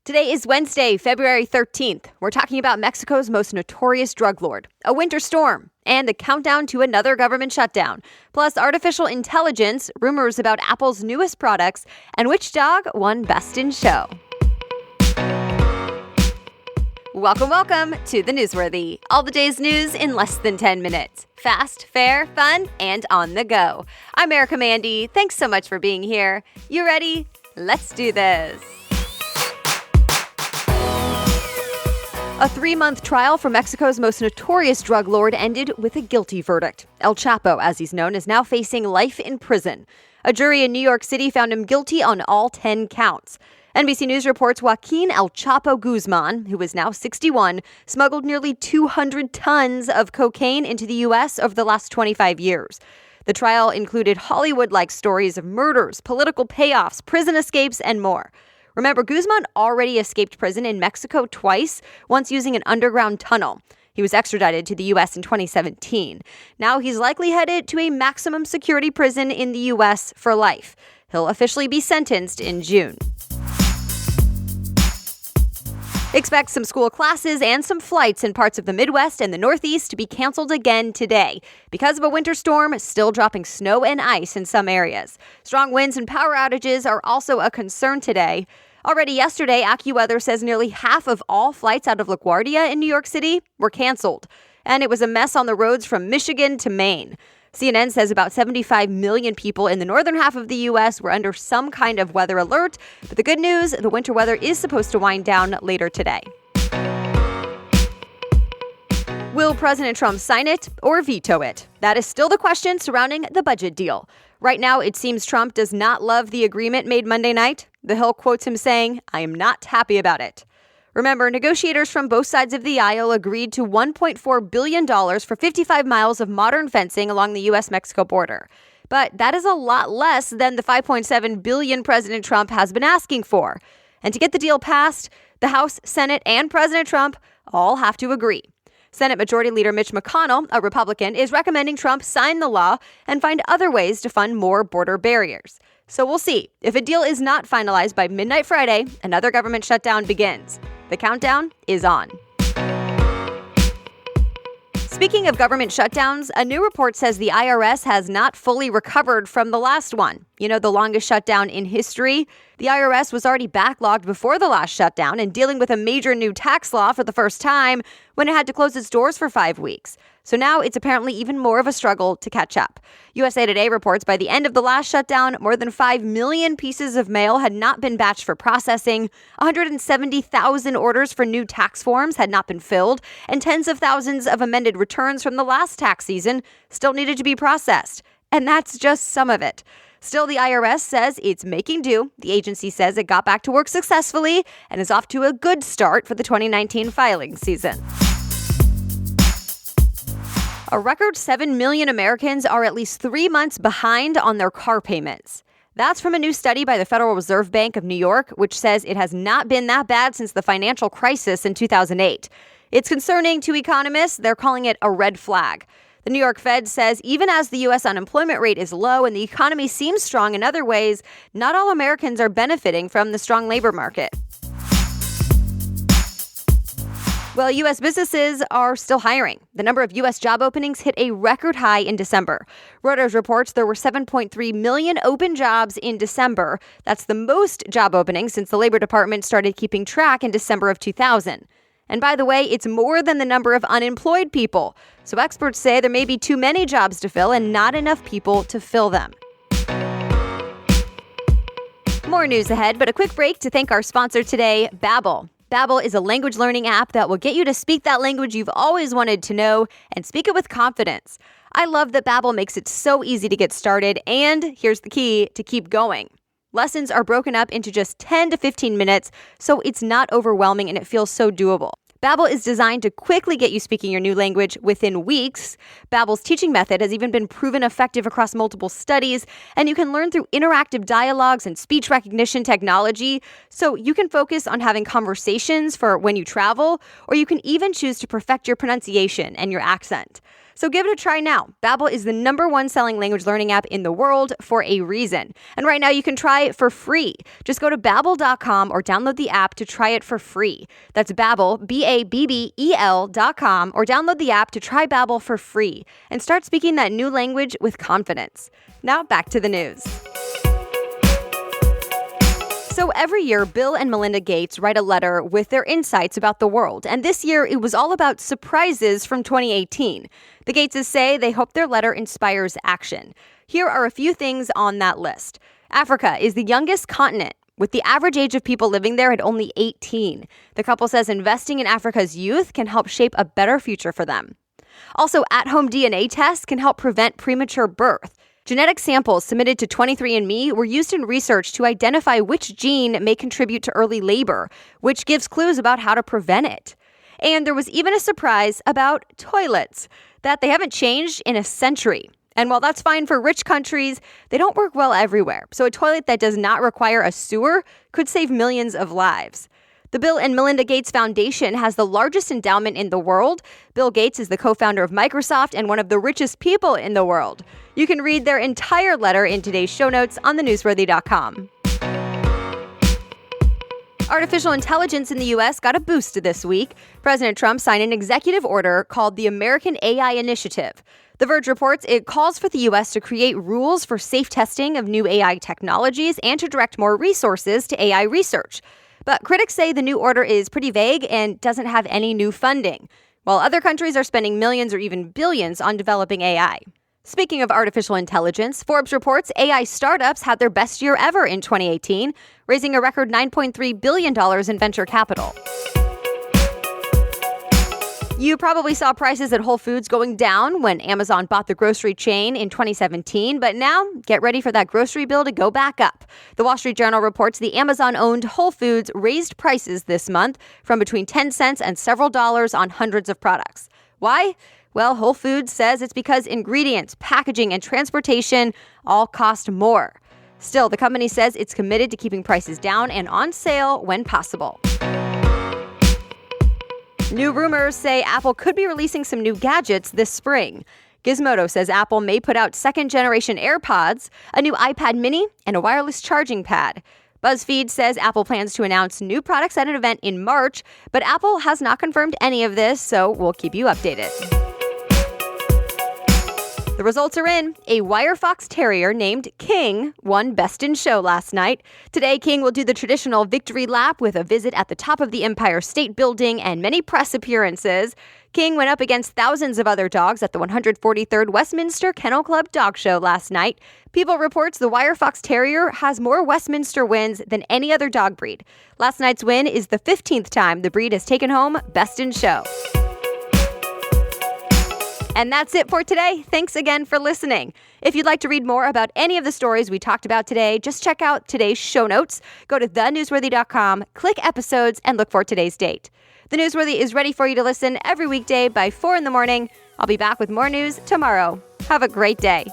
Today is Wednesday, February 13th. We're talking about Mexico's most notorious drug lord, a winter storm, and the countdown to another government shutdown, plus artificial intelligence, rumors about Apple's newest products, and which dog won Best in Show. Welcome to the Newsworthy. All the day's news in less than 10 minutes. Fast, fair, fun, and on the go. I'm Erica Mandy. Thanks so much for being here. You ready? Let's do this. A 3-month trial for Mexico's most notorious drug lord ended with a guilty verdict. El Chapo, as he's known, is now facing life in prison. A jury in New York City found him guilty on all 10 counts. NBC News reports Joaquin El Chapo Guzman, who is now 61, smuggled nearly 200 tons of cocaine into the U.S. over the last 25 years. The trial included Hollywood-like stories of murders, political payoffs, prison escapes, and more. Remember, Guzman already escaped prison in Mexico twice, once using an underground tunnel. He was extradited to the U.S. in 2017. Now he's likely headed to a maximum security prison in the U.S. for life. He'll officially be sentenced in June. Expect some school classes and some flights in parts of the Midwest and the Northeast to be canceled again today because of a winter storm still dropping snow and ice in some areas. Strong winds and power outages are also a concern today. Already yesterday, AccuWeather says nearly half of all flights out of LaGuardia in New York City were canceled. And it was a mess on the roads from Michigan to Maine. CNN says about 75 million people in the northern half of the U.S. were under some kind of weather alert. But the good news, the winter weather is supposed to wind down later today. Will President Trump sign it or veto it? That is still the question surrounding the budget deal. Right now, it seems Trump does not love the agreement made Monday night. The Hill quotes him saying, "I am not happy about it." Remember, negotiators from both sides of the aisle agreed to $1.4 billion for 55 miles of modern fencing along the U.S.-Mexico border. But that is a lot less than the $5.7 billion President Trump has been asking for. And to get the deal passed, the House, Senate, and President Trump all have to agree. Senate Majority Leader Mitch McConnell, a Republican, is recommending Trump sign the law and find other ways to fund more border barriers. So we'll see. If a deal is not finalized by midnight Friday, another government shutdown begins. The countdown is on. Speaking of government shutdowns, a new report says the IRS has not fully recovered from the last one. You know, the longest shutdown in history. The IRS was already backlogged before the last shutdown and dealing with a major new tax law for the first time when it had to close its doors for 5 weeks. So now it's apparently even more of a struggle to catch up. USA Today reports by the end of the last shutdown, more than 5 million pieces of mail had not been batched for processing, 170,000 orders for new tax forms had not been filled, and tens of thousands of amended returns from the last tax season still needed to be processed. And that's just some of it. Still, the IRS says it's making do. The agency says it got back to work successfully and is off to a good start for the 2019 filing season. A record 7 million Americans are at least 3 months behind on their car payments. That's from a new study by the Federal Reserve Bank of New York, which says it has not been that bad since the financial crisis in 2008. It's concerning to economists. They're calling it a red flag. The New York Fed says even as the U.S. unemployment rate is low and the economy seems strong in other ways, not all Americans are benefiting from the strong labor market. Well, U.S. businesses are still hiring. The number of U.S. job openings hit a record high in December. Reuters reports there were 7.3 million open jobs in December. That's the most job openings since the Labor Department started keeping track in December of 2000. And by the way, it's more than the number of unemployed people. So experts say there may be too many jobs to fill and not enough people to fill them. More news ahead, but a quick break to thank our sponsor today, Babbel. Babbel is a language learning app that will get you to speak that language you've always wanted to know and speak it with confidence. I love that Babbel makes it so easy to get started, and here's the key to keep going. Lessons are broken up into just 10 to 15 minutes, so it's not overwhelming and it feels so doable. Babbel is designed to quickly get you speaking your new language within weeks. Babbel's teaching method has even been proven effective across multiple studies, and you can learn through interactive dialogues and speech recognition technology, so you can focus on having conversations for when you travel, or you can even choose to perfect your pronunciation and your accent. So give it a try now. Babbel is the #1 selling language learning app in the world for a reason. And right now you can try it for free. Just go to Babbel.com or download the app to try it for free. That's Babbel, Babbel.com, or download the app to try Babbel for free and start speaking that new language with confidence. Now back to the news. So every year, Bill and Melinda Gates write a letter with their insights about the world. And this year, it was all about surprises from 2018. The Gateses say they hope their letter inspires action. Here are a few things on that list. Africa is the youngest continent, with the average age of people living there at only 18. The couple says investing in Africa's youth can help shape a better future for them. Also, at-home DNA tests can help prevent premature birth. Genetic samples submitted to 23andMe were used in research to identify which gene may contribute to early labor, which gives clues about how to prevent it. And there was even a surprise about toilets, that they haven't changed in a century. And while that's fine for rich countries, they don't work well everywhere. So a toilet that does not require a sewer could save millions of lives. The Bill and Melinda Gates Foundation has the largest endowment in the world. Bill Gates is the co-founder of Microsoft and one of the richest people in the world. You can read their entire letter in today's show notes on thenewsworthy.com. Artificial intelligence in the U.S. got a boost this week. President Trump signed an executive order called the American AI Initiative. The Verge reports it calls for the U.S. to create rules for safe testing of new AI technologies and to direct more resources to AI research. But critics say the new order is pretty vague and doesn't have any new funding, while other countries are spending millions or even billions on developing AI. Speaking of artificial intelligence, Forbes reports AI startups had their best year ever in 2018, raising a record $9.3 billion in venture capital. You probably saw prices at Whole Foods going down when Amazon bought the grocery chain in 2017, but now get ready for that grocery bill to go back up. The Wall Street Journal reports the Amazon-owned Whole Foods raised prices this month from between 10 cents and several dollars on hundreds of products. Why? Well, Whole Foods says it's because ingredients, packaging, and transportation all cost more. Still, the company says it's committed to keeping prices down and on sale when possible. New rumors say Apple could be releasing some new gadgets this spring. Gizmodo says Apple may put out second-generation AirPods, a new iPad mini, and a wireless charging pad. BuzzFeed says Apple plans to announce new products at an event in March, but Apple has not confirmed any of this, so we'll keep you updated. The results are in. A wire fox terrier named King won Best in Show last night. Today, King will do the traditional victory lap with a visit at the top of the Empire State Building and many press appearances. King went up against thousands of other dogs at the 143rd Westminster Kennel Club Dog Show last night. People reports the wire fox terrier has more Westminster wins than any other dog breed. Last night's win is the 15th time the breed has taken home Best in Show. And that's it for today. Thanks again for listening. If you'd like to read more about any of the stories we talked about today, just check out today's show notes. Go to thenewsworthy.com, click episodes, and look for today's date. The Newsworthy is ready for you to listen every weekday by 4 in the morning. I'll be back with more news tomorrow. Have a great day.